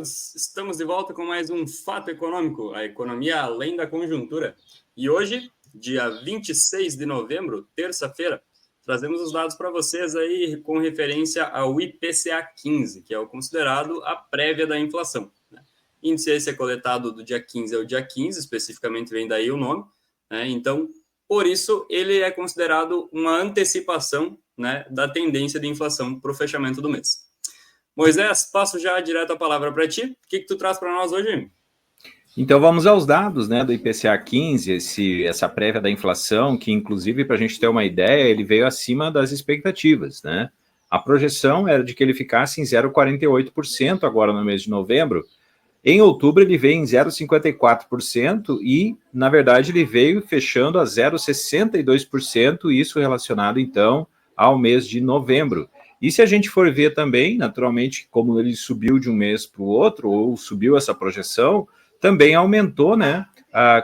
todos, estamos de volta com mais um Fato Econômico, a economia além da conjuntura. E hoje, dia 26 de novembro, terça-feira, trazemos os dados para vocês aí com referência ao IPCA 15, que é o considerado a prévia da inflação. Índice esse é coletado do dia 15 ao dia 15, especificamente vem daí o nome, né? Então, por isso, ele é considerado uma antecipação, né, da tendência de inflação para o fechamento do mês. Moisés, passo já direto a palavra para ti. O que tu traz para nós hoje? Então vamos aos dados, né, do IPCA 15, essa prévia da inflação, que inclusive, para a gente ter uma ideia, ele veio acima das expectativas, né? A projeção era de que ele ficasse em 0,48% agora no mês de novembro. Em outubro ele veio em 0,54% e, na verdade, ele veio fechando a 0,62%, isso relacionado, então, ao mês de novembro. E se a gente for ver também, naturalmente, como ele subiu de um mês para o outro, ou subiu essa projeção, também aumentou, né,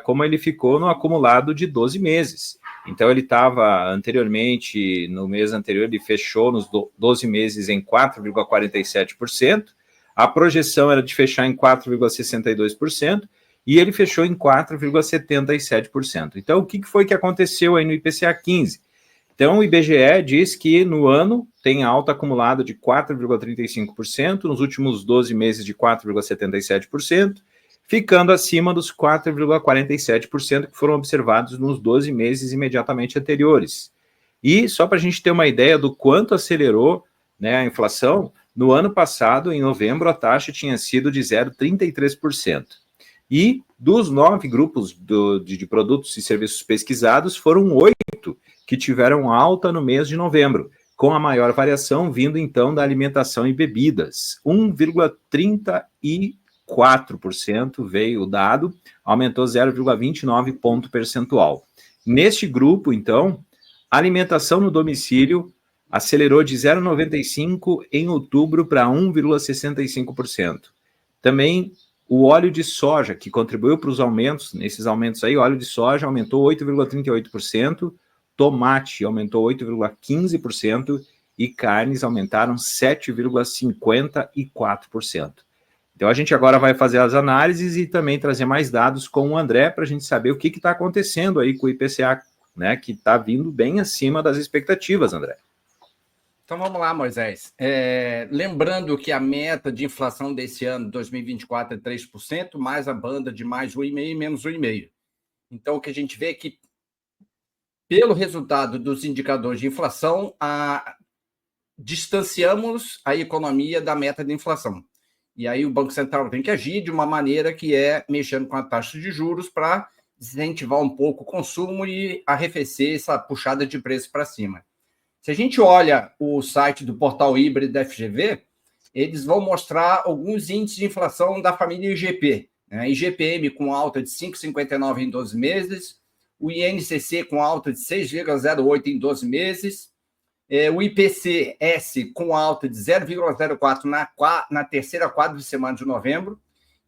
como ele ficou no acumulado de 12 meses. Então, ele estava anteriormente, no mês anterior, ele fechou nos 12 meses em 4,47%, a projeção era de fechar em 4,62%, e ele fechou em 4,77%. Então, o que foi que aconteceu aí no IPCA 15? Então, o IBGE diz que no ano tem alta acumulada de 4,35%, nos últimos 12 meses de 4,77%, ficando acima dos 4,47% que foram observados nos 12 meses imediatamente anteriores. E só para a gente ter uma ideia do quanto acelerou, né, a inflação, no ano passado, em novembro, a taxa tinha sido de 0,33%. E dos 9 grupos de produtos e serviços pesquisados, foram 8 que tiveram alta no mês de novembro, com a maior variação vindo, então, da alimentação e bebidas. 1,34% veio o dado, aumentou 0,29 ponto percentual. Neste grupo, então, a alimentação no domicílio acelerou de 0,95% em outubro para 1,65%. Também o óleo de soja, que contribuiu para os aumentos, nesses aumentos aí, o óleo de soja aumentou 8,38%, tomate aumentou 8,15% e carnes aumentaram 7,54%. Então a gente agora vai fazer as análises e também trazer mais dados com o André para a gente saber o que está acontecendo aí com o IPCA, né, que está vindo bem acima das expectativas, André. Então vamos lá, Moisés. Lembrando que a meta de inflação desse ano, 2024, é 3%, mais a banda de mais 1,5% e menos 1,5%. Então o que a gente vê é que, pelo resultado dos indicadores de inflação, distanciamos a economia da meta de inflação. E aí o Banco Central tem que agir de uma maneira que é mexendo com a taxa de juros para incentivar um pouco o consumo e arrefecer essa puxada de preço para cima. Se a gente olha o site do portal híbrido da FGV, eles vão mostrar alguns índices de inflação da família IGP. Né? IGPM com alta de 5,59 em 12 meses, o INCC com alta de 6,08 em 12 meses, o IPCS com alta de 0,04 na terceira quadricemana de novembro,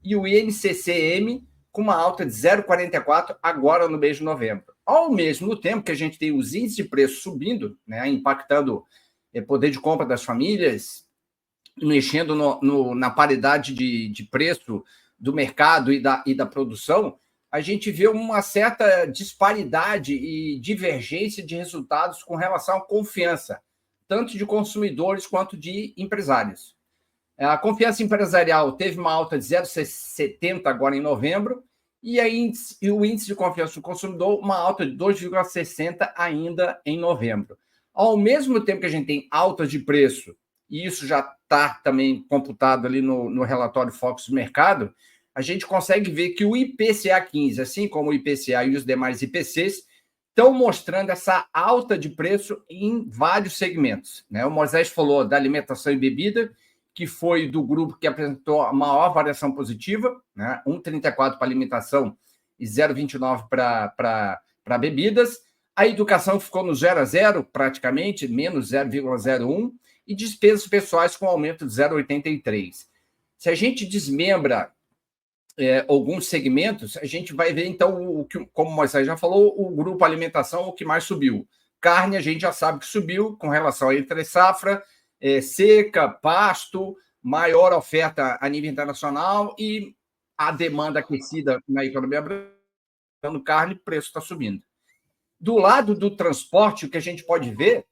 e o INCCM com uma alta de 0,44 agora no mês de novembro. Ao mesmo tempo que a gente tem os índices de preço subindo, né, impactando o poder de compra das famílias, mexendo na paridade de preço do mercado e da produção, a gente vê uma certa disparidade e divergência de resultados com relação à confiança, tanto de consumidores quanto de empresários. A confiança empresarial teve uma alta de 0,70 agora em novembro, e o índice de confiança do consumidor, uma alta de 2,60 ainda em novembro. Ao mesmo tempo que a gente tem alta de preço, e isso já está também computado ali no relatório Focus do Mercado, a gente consegue ver que o IPCA 15, assim como o IPCA e os demais IPCs, estão mostrando essa alta de preço em vários segmentos. Né? O Moisés falou da alimentação e bebida, que foi do grupo que apresentou a maior variação positiva, né? 1,34 para alimentação e 0,29 para bebidas. A educação ficou no 0 a 0, praticamente, menos 0,01, e despesas pessoais com aumento de 0,83. Se a gente desmembra alguns segmentos, a gente vai ver, então, como o Moisés já falou, o grupo alimentação, o que mais subiu. Carne, a gente já sabe que subiu com relação à entre-safra, seca, pasto, maior oferta a nível internacional e a demanda aquecida na economia brasileira, carne, o preço está subindo. Do lado do transporte, o que a gente pode ver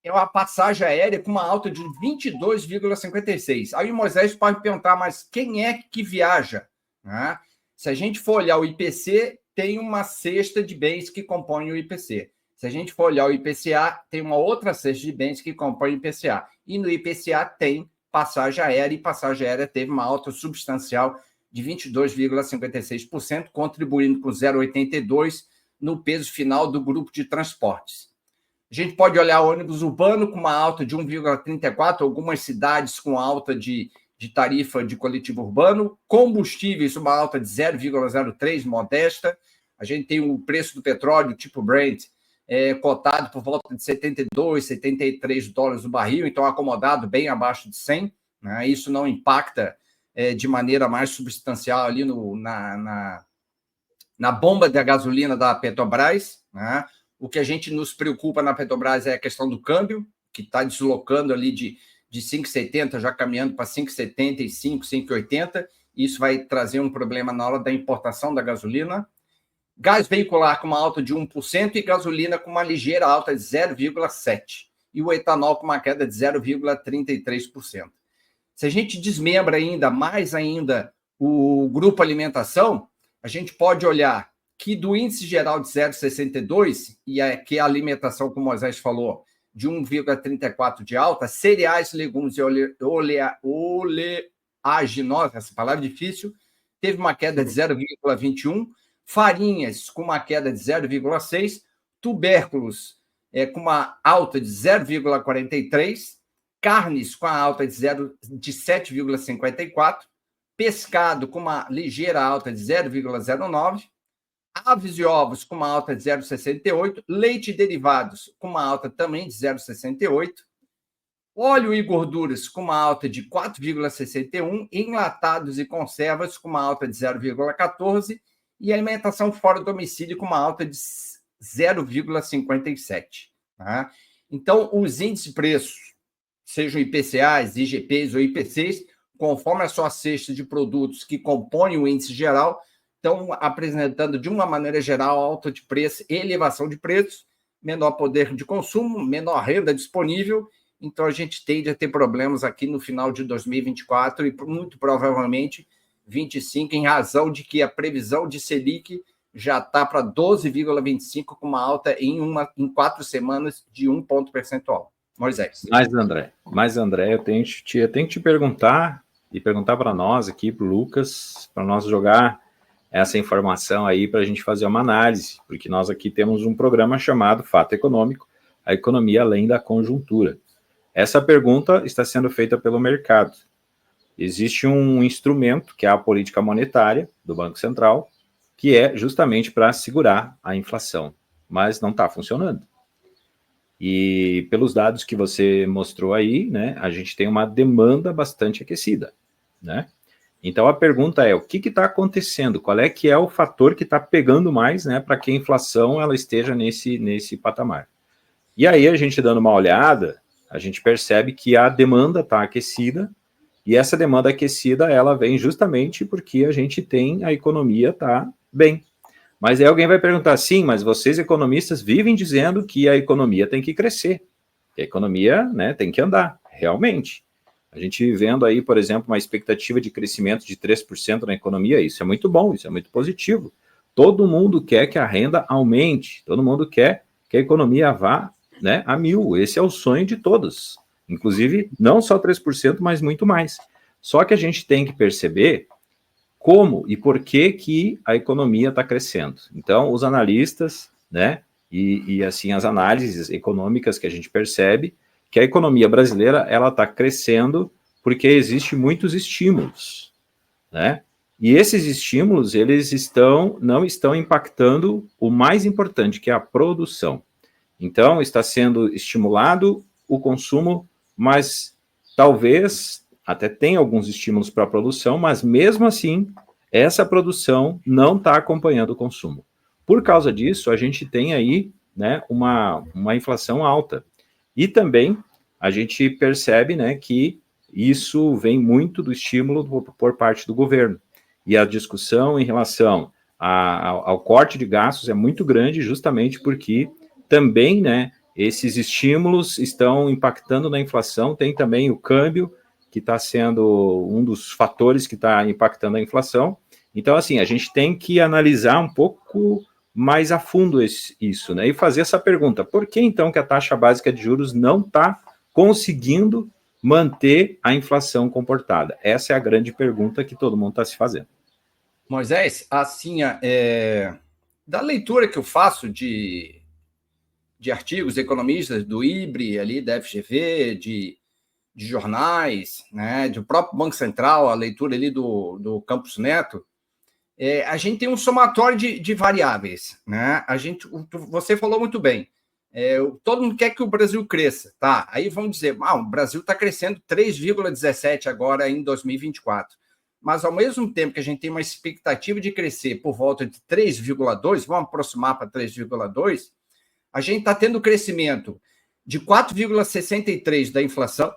é uma passagem aérea com uma alta de 22,56. Aí o Moisés pode perguntar, mas quem é que viaja? Né? Se a gente for olhar o IPC, tem uma cesta de bens que compõem o IPC. Se a gente for olhar o IPCA, tem uma outra cesta de bens que compõem o IPCA. E no IPCA tem passagem aérea, e passagem aérea teve uma alta substancial de 22,56%, contribuindo com 0,82% no peso final do grupo de transportes. A gente pode olhar o ônibus urbano com uma alta de 1,34%, algumas cidades com alta de tarifa de coletivo urbano, combustíveis, uma alta de 0,03%, modesta. A gente tem o preço do petróleo, tipo Brent, cotado por volta de 72, 73 dólares o barril, então acomodado bem abaixo de 100. Né? Isso não impacta de maneira mais substancial ali na bomba da gasolina da Petrobras. Né? O que a gente nos preocupa na Petrobras é a questão do câmbio, que está deslocando ali de 5,70, já caminhando para 5,75, 5,80. Isso vai trazer um problema na hora da importação da gasolina. Gás veicular com uma alta de 1% e gasolina com uma ligeira alta de 0,7%. E o etanol com uma queda de 0,33%. Se a gente desmembra mais ainda o grupo alimentação, a gente pode olhar que do índice geral de 0,62, que é a alimentação, como o Moisés falou, de 1,34 de alta, cereais, legumes e oleaginosas, essa palavra é difícil, teve uma queda de 0,21, farinhas com uma queda de 0,6, tubérculos com uma alta de 0,43, carnes com a alta de 7,54, pescado com uma ligeira alta de 0,09, aves e ovos com uma alta de 0,68, leite e derivados com uma alta também de 0,68, óleo e gorduras com uma alta de 4,61, enlatados e conservas com uma alta de 0,14 e alimentação fora do domicílio com uma alta de 0,57. Tá? Então, os índices de preços, sejam IPCAs, IGPs ou IPCs, conforme a sua cesta de produtos que compõem o índice geral, estão apresentando, de uma maneira geral, alta de preço, elevação de preços, menor poder de consumo, menor renda disponível. Então, a gente tende a ter problemas aqui no final de 2024 e, muito provavelmente, 2025, em razão de que a previsão de Selic já está para 12,25, com uma alta em 4 semanas de 1 ponto percentual. Moisés. Mas André, eu tenho que te perguntar, e perguntar para nós aqui, para o Lucas, para nós jogar essa informação aí para a gente fazer uma análise, porque nós aqui temos um programa chamado Fato Econômico, a economia além da conjuntura. Essa pergunta está sendo feita pelo mercado. Existe um instrumento, que é a política monetária do Banco Central, que é justamente para segurar a inflação, mas não está funcionando. E pelos dados que você mostrou aí, né, a gente tem uma demanda bastante aquecida, né? Então a pergunta é, o que está acontecendo? Qual é que é o fator que está pegando mais, né, para que a inflação ela esteja nesse patamar? E aí a gente dando uma olhada, a gente percebe que a demanda está aquecida, e essa demanda aquecida ela vem justamente porque a gente tem a economia está bem. Mas aí alguém vai perguntar, sim, mas vocês economistas vivem dizendo que a economia tem que crescer, que a economia, né, tem que andar, realmente. A gente vendo aí, por exemplo, uma expectativa de crescimento de 3% na economia, isso é muito bom, isso é muito positivo. Todo mundo quer que a renda aumente, todo mundo quer que a economia vá, né, a 1.000, esse é o sonho de todos. Inclusive, não só 3%, mas muito mais. Só que a gente tem que perceber como e por que a economia está crescendo. Então, os analistas, né, e assim, as análises econômicas que a gente percebe, que a economia brasileira, ela está crescendo porque existem muitos estímulos, né? E esses estímulos, eles não estão impactando o mais importante, que é a produção. Então, está sendo estimulado o consumo, mas talvez até tenha alguns estímulos para a produção, mas mesmo assim, essa produção não está acompanhando o consumo. Por causa disso, a gente tem aí, né, uma inflação alta. E também a gente percebe, né, que isso vem muito do estímulo por parte do governo. E a discussão em relação ao corte de gastos é muito grande, justamente porque também, né, esses estímulos estão impactando na inflação. Tem também o câmbio, que está sendo um dos fatores que está impactando a inflação. Então, assim, a gente tem que analisar um pouco mais a fundo isso, né? E fazer essa pergunta: por que então que a taxa básica de juros não está conseguindo manter a inflação comportada? Essa é a grande pergunta que todo mundo está se fazendo. Moisés, assim, da leitura que eu faço de artigos economistas, do IBRE, ali, da FGV, de jornais, né, do próprio Banco Central, a leitura ali do Campos Neto, a gente tem um somatório de variáveis, né? Você falou muito bem. Todo mundo quer que o Brasil cresça, tá? Aí vão dizer, o Brasil está crescendo 3,17 agora em 2024. Mas, ao mesmo tempo que a gente tem uma expectativa de crescer por volta de 3,2, vamos aproximar para 3,2, a gente está tendo crescimento de 4,63 da inflação,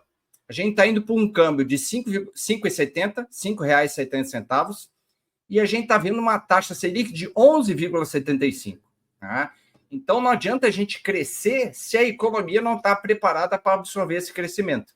a gente está indo para um câmbio de 5,70, R$ 5,70, e a gente está vendo uma taxa Selic de 11,75. Tá? Então, não adianta a gente crescer se a economia não está preparada para absorver esse crescimento.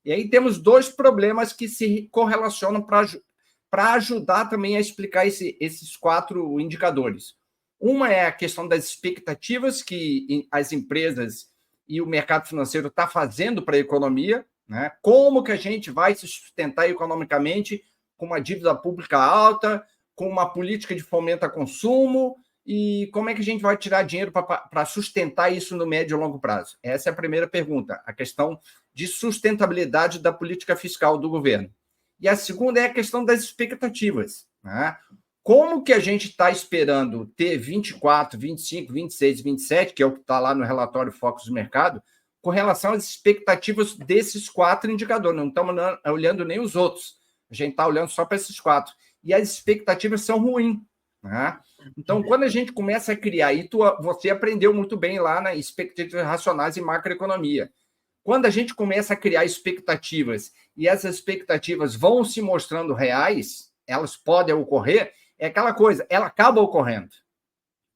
E aí temos dois problemas que se correlacionam para ajudar também a explicar esses quatro indicadores. Uma é a questão das expectativas que as empresas e o mercado financeiro está fazendo para a economia, né? Como que a gente vai se sustentar economicamente com uma dívida pública alta, com uma política de fomento a consumo, e como é que a gente vai tirar dinheiro para sustentar isso no médio e longo prazo? Essa é a primeira pergunta, a questão de sustentabilidade da política fiscal do governo. E a segunda é a questão das expectativas, né? Como que a gente está esperando ter 24, 25, 26, 27, que é o que está lá no relatório Focus do Mercado, com relação às expectativas desses quatro indicadores? Não estamos olhando nem os outros, a gente está olhando só para esses quatro. E as expectativas são ruins, né? Então, quando a gente começa a criar, e você aprendeu muito bem lá na expectativas racionais em macroeconomia, quando a gente começa a criar expectativas e essas expectativas vão se mostrando reais, elas podem ocorrer, é aquela coisa, ela acaba ocorrendo,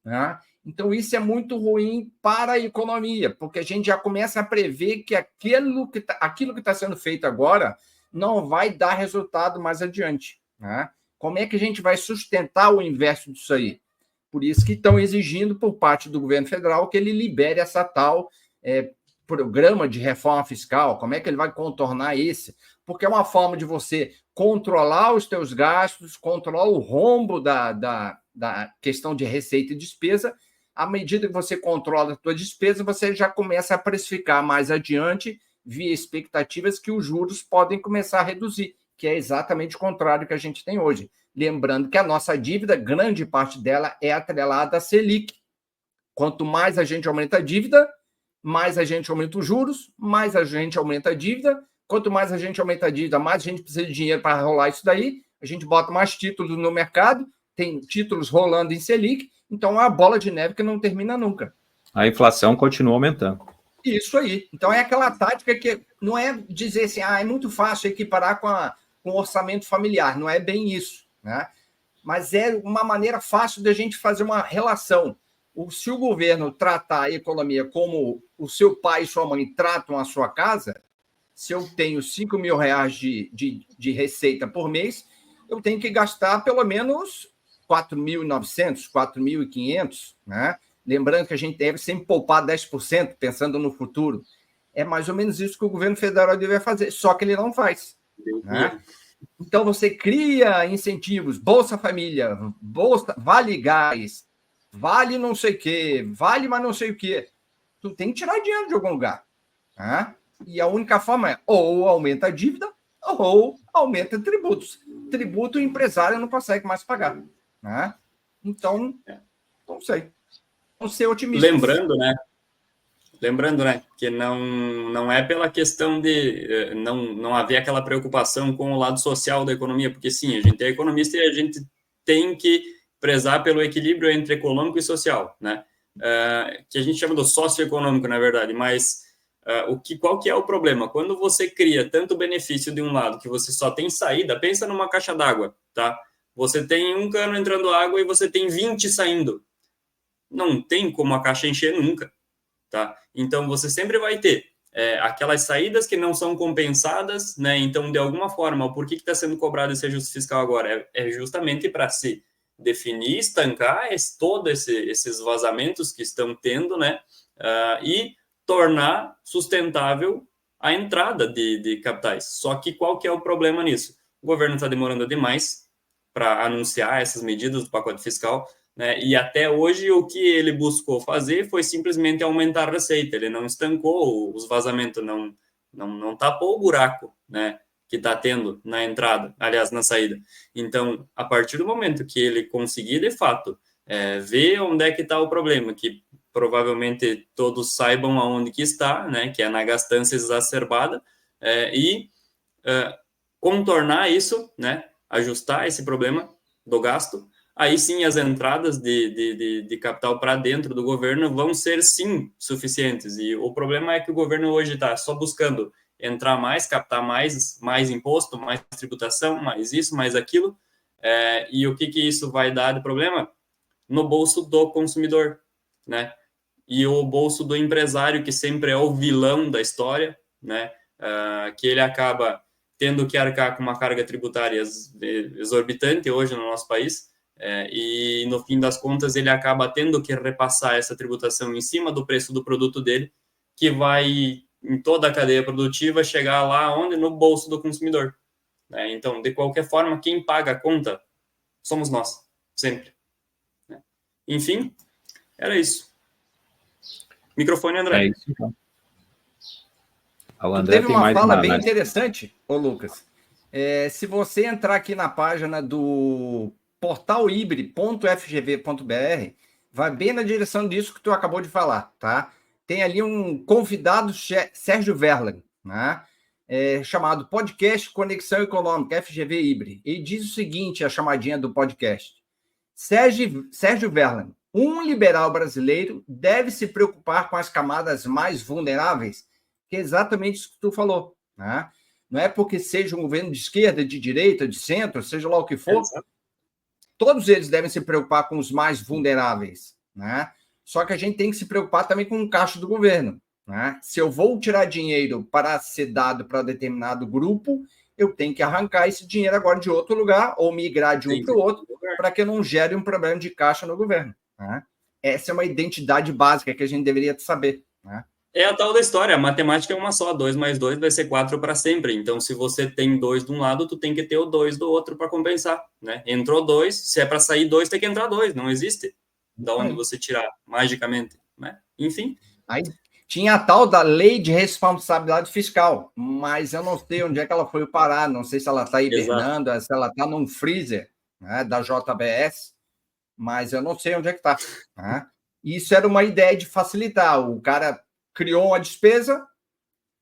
né? Então, isso é muito ruim para a economia, porque a gente já começa a prever que aquilo que está sendo feito agora não vai dar resultado mais adiante, né? Como é que a gente vai sustentar o inverso disso aí? Por isso que estão exigindo por parte do governo federal que ele libere essa tal programa de reforma fiscal. Como é que ele vai contornar esse? Porque é uma forma de você controlar os teus gastos, controlar o rombo da questão de receita e despesa. À medida que você controla a tua despesa, você já começa a precificar mais adiante, via expectativas, que os juros podem começar a reduzir, que é exatamente o contrário que a gente tem hoje. Lembrando que a nossa dívida, grande parte dela é atrelada à Selic. Quanto mais a gente aumenta a dívida, mais a gente aumenta os juros, mais a gente aumenta a dívida. Quanto mais a gente aumenta a dívida, mais a gente precisa de dinheiro para rolar isso daí. A gente bota mais títulos no mercado, tem títulos rolando em Selic, então é uma bola de neve que não termina nunca. A inflação continua aumentando. Isso aí. Então é aquela tática que não é dizer assim, é muito fácil equiparar com o orçamento familiar, não é bem isso, né? Mas é uma maneira fácil da gente fazer uma relação. Se o governo tratar a economia como o seu pai e sua mãe tratam a sua casa, se eu tenho 5 mil reais de receita por mês, eu tenho que gastar pelo menos 4.900, 4.500, né? Lembrando que a gente deve sempre poupar 10%, pensando no futuro. É mais ou menos isso que o governo federal deve fazer, só que ele não faz, né? Então, você cria incentivos, Bolsa Família, Bolsa, Vale Gás, Vale não sei o quê, Vale mas não sei o quê. Tu tem que tirar dinheiro de algum lugar, né? E a única forma é ou aumenta a dívida ou aumenta tributos. Tributo o empresário não consegue mais pagar, né? Então, não sei. Vamos ser otimistas. Lembrando, né, que não é pela questão de não haver aquela preocupação com o lado social da economia, porque sim, a gente é economista e a gente tem que prezar pelo equilíbrio entre econômico e social, né? Que a gente chama do socioeconômico, na verdade, mas Qual que é o problema? Quando você cria tanto benefício de um lado que você só tem saída, pensa numa caixa d'água, tá? Você tem um cano entrando água e você tem 20 saindo. Não tem como a caixa encher nunca, tá? Então, você sempre vai ter aquelas saídas que não são compensadas, né? Então, de alguma forma, por que está sendo cobrado esse ajuste fiscal agora? É justamente para se definir, estancar todos esses vazamentos que estão tendo, né? E tornar sustentável a entrada de capitais. Só que qual que é o problema nisso? O governo está demorando demais para anunciar essas medidas do pacote fiscal, né? E até hoje o que ele buscou fazer foi simplesmente aumentar a receita. Ele não estancou os vazamentos, não tapou o buraco, né, que está tendo na entrada, aliás, na saída. Então, a partir do momento que ele conseguir, de fato, ver onde é que está o problema, que provavelmente todos saibam aonde que está, né, que é na gastança exacerbada, contornar isso, né, ajustar esse problema do gasto, aí sim as entradas de capital para dentro do governo vão ser sim suficientes. E o problema é que o governo hoje está só buscando entrar mais, captar mais imposto, mais tributação, mais isso, mais aquilo. E o que isso vai dar de problema? No bolso do consumidor, né? E o bolso do empresário, que sempre é o vilão da história, né? Que ele acaba tendo que arcar com uma carga tributária exorbitante hoje no nosso país, e no fim das contas ele acaba tendo que repassar essa tributação em cima do preço do produto dele, que vai em toda a cadeia produtiva chegar lá onde? No bolso do consumidor. Então, de qualquer forma, quem paga a conta somos nós, sempre. Enfim, era isso. Microfone, André. É isso, então. O André teve tem uma mais fala uma bem análise. interessante, ô Lucas. Se você entrar aqui na página do portalibre.fgv.br, vai bem na direção disso que tu acabou de falar, tá? Tem ali um convidado, Sérgio Verlan, né? Chamado Podcast Conexão Econômica, FGV Ibre. Ele diz o seguinte, a chamadinha do podcast. Sérgio Verlan, um liberal brasileiro deve se preocupar com as camadas mais vulneráveis, que é exatamente isso que tu falou, né? Não é porque seja um governo de esquerda, de direita, de centro, seja lá o que for, todos eles devem se preocupar com os mais vulneráveis, né? Só que a gente tem que se preocupar também com o caixa do governo, né? Se eu vou tirar dinheiro para ser dado para determinado grupo, eu tenho que arrancar esse dinheiro agora de outro lugar ou migrar de um para o outro, para que eu não gere um problema de caixa no governo, né? Essa é uma identidade básica que a gente deveria saber, né? É a tal da história, a matemática é uma só, 2 mais 2 vai ser 4 para sempre. Então, se você tem 2 de um lado, tu tem que ter o 2 do outro para compensar, né? Entrou 2, se é para sair 2, tem que entrar 2, não existe da onde você tirar, magicamente, né? Enfim. Aí tinha a tal da lei de responsabilidade fiscal, mas eu não sei onde é que ela foi parar, não sei se ela está hibernando, se ela está num freezer, né, da JBS, mas eu não sei onde é que está, né? Isso era uma ideia de facilitar, o cara criou uma despesa,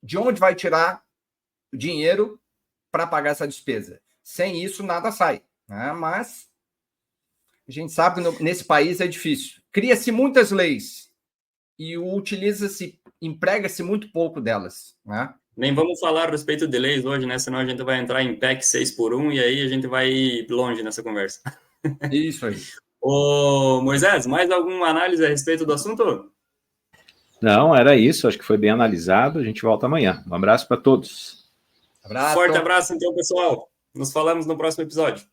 de onde vai tirar o dinheiro para pagar essa despesa? Sem isso, nada sai, né? Mas a gente sabe que nesse país é difícil. Cria-se muitas leis e emprega-se muito pouco delas, né? Nem vamos falar a respeito de leis hoje, né? Senão a gente vai entrar em PEC 6x1 e aí a gente vai ir longe nessa conversa. Isso aí. Ô, Moisés, mais alguma análise a respeito do assunto? Não, era isso. Acho que foi bem analisado. A gente volta amanhã. Um abraço para todos. Forte abraço, então, pessoal. Nos falamos no próximo episódio.